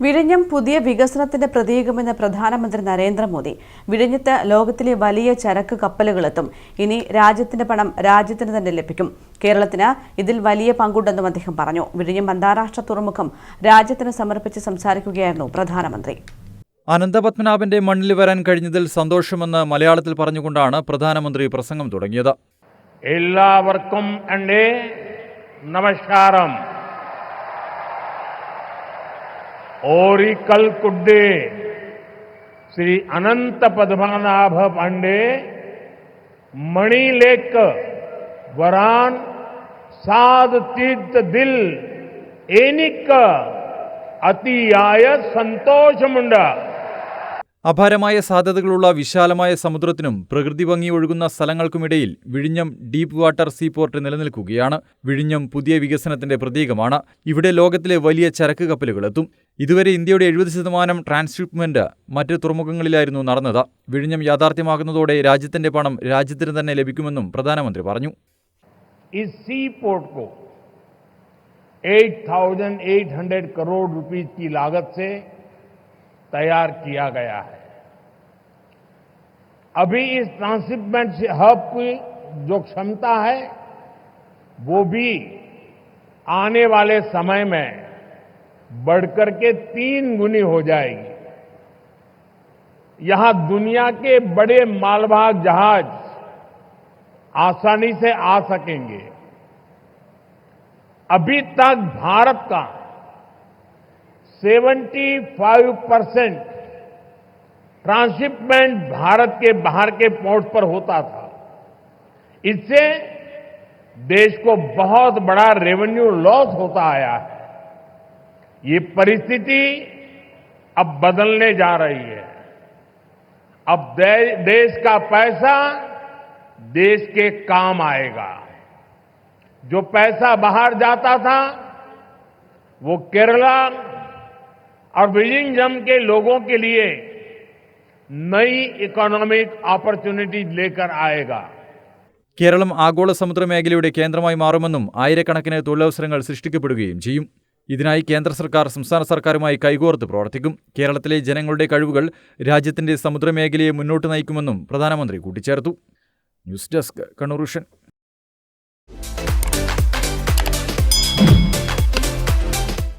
വിഴിഞ്ഞം പുതിയ വികസനത്തിന്റെ പ്രതീകമെന്ന് പ്രധാനമന്ത്രി നരേന്ദ്രമോദി. വിഴിഞ്ഞത്ത് ലോകത്തിലെ വലിയ ചരക്ക് കപ്പലുകളെത്തും. ഇനി രാജ്യത്തിന്റെ പണം രാജ്യത്തിന് തന്നെ ലഭിക്കും. കേരളത്തിന് ഇതിൽ വലിയ പങ്കുണ്ടെന്നും അദ്ദേഹം പറഞ്ഞു. വിഴിഞ്ഞം അന്താരാഷ്ട്ര തുറമുഖം രാജ്യത്തിന് സമർപ്പിച്ച് സംസാരിക്കുകയായിരുന്നു പ്രധാനമന്ത്രി. അനന്തപത്മനാഭന്റെ മണ്ണിൽ വരാൻ കഴിഞ്ഞതിൽ സന്തോഷമെന്ന് മലയാളത്തിൽ പറഞ്ഞുകൊണ്ടാണ് പ്രധാനമന്ത്രി പ്രസംഗം തുടങ്ങിയത്. എല്ലാവർക്കും എൻ്റെ നമസ്കാരം. ओरिकल कुड्डे श्री अनंत पद्मनाभ पांडे मणिलेक वरान साध तीर्थ दिल एनिक अतियाय संतोषमुंड. അപാരമായ സാധ്യതകളുള്ള വിശാലമായ സമുദ്രത്തിനും പ്രകൃതി ഭംഗി ഒഴുകുന്ന സ്ഥലങ്ങൾക്കുമിടയിൽ വിഴിഞ്ഞം ഡീപ്പ് വാട്ടർ സീപോർട്ട് നിലനിൽക്കുകയാണ്. വിഴിഞ്ഞം പുതിയ വികസനത്തിന്റെ പ്രതീകമാണ്. ഇവിടെ ലോകത്തിലെ വലിയ ചരക്ക് കപ്പലുകളെത്തും. ഇതുവരെ ഇന്ത്യയുടെ 70% ട്രാൻസ്ഷിപ്മെന്റ് മറ്റ് തുറമുഖങ്ങളിലായിരുന്നു നടന്നത്. വിഴിഞ്ഞം യാഥാർത്ഥ്യമാകുന്നതോടെ രാജ്യത്തിന്റെ പണം രാജ്യത്തിന് തന്നെ ലഭിക്കുമെന്നും പ്രധാനമന്ത്രി പറഞ്ഞു. ഈ സീപോർട്ട് को 8,800 करोड़ रुपए की लागत से तैयार किया गया है. अभी इस ट्रांसशिपमेंट हब की जो क्षमता है वो भी आने वाले समय में बढ़कर के 3 गुनी हो जाएगी. यहां दुनिया के बड़े मालवाहक जहाज आसानी से आ सकेंगे. अभी तक भारत का 75% ट्रांसशिपमेंट भारत के बाहर के पोर्ट पर होता था. इससे देश को बहुत बड़ा रेवेन्यू लॉस होता आया है. ये परिस्थिति अब बदलने जा रही है. अब देश का पैसा देश के काम आएगा. जो पैसा बाहर जाता था वो केरला और विलिंगम के लोगों के लिए नई इकोनॉमिक अपॉर्चुनिटी लेकर आएगा. കേരളം ആഗോള സമുദ്ര മേഖലയുടെ കേന്ദ്രമായി മാറുമെന്നും ആയിരക്കണക്കിന് തൊഴിലവസരങ്ങൾ സൃഷ്ടിക്കപ്പെടുകയും ചെയ്യും. ഇതിനായി കേന്ദ്ര സർക്കാർ സംസ്ഥാന സർക്കാരുമായി കൈകോർത്ത് പ്രവർത്തിക്കും. കേരളത്തിലെ ജനങ്ങളുടെ കഴിവുകൾ രാജ്യത്തിന്റെ സമുദ്രമേഖലയെ മുന്നോട്ട് നയിക്കുമെന്നും പ്രധാനമന്ത്രി കൂട്ടിച്ചേർത്തു. News desk Kannur vision.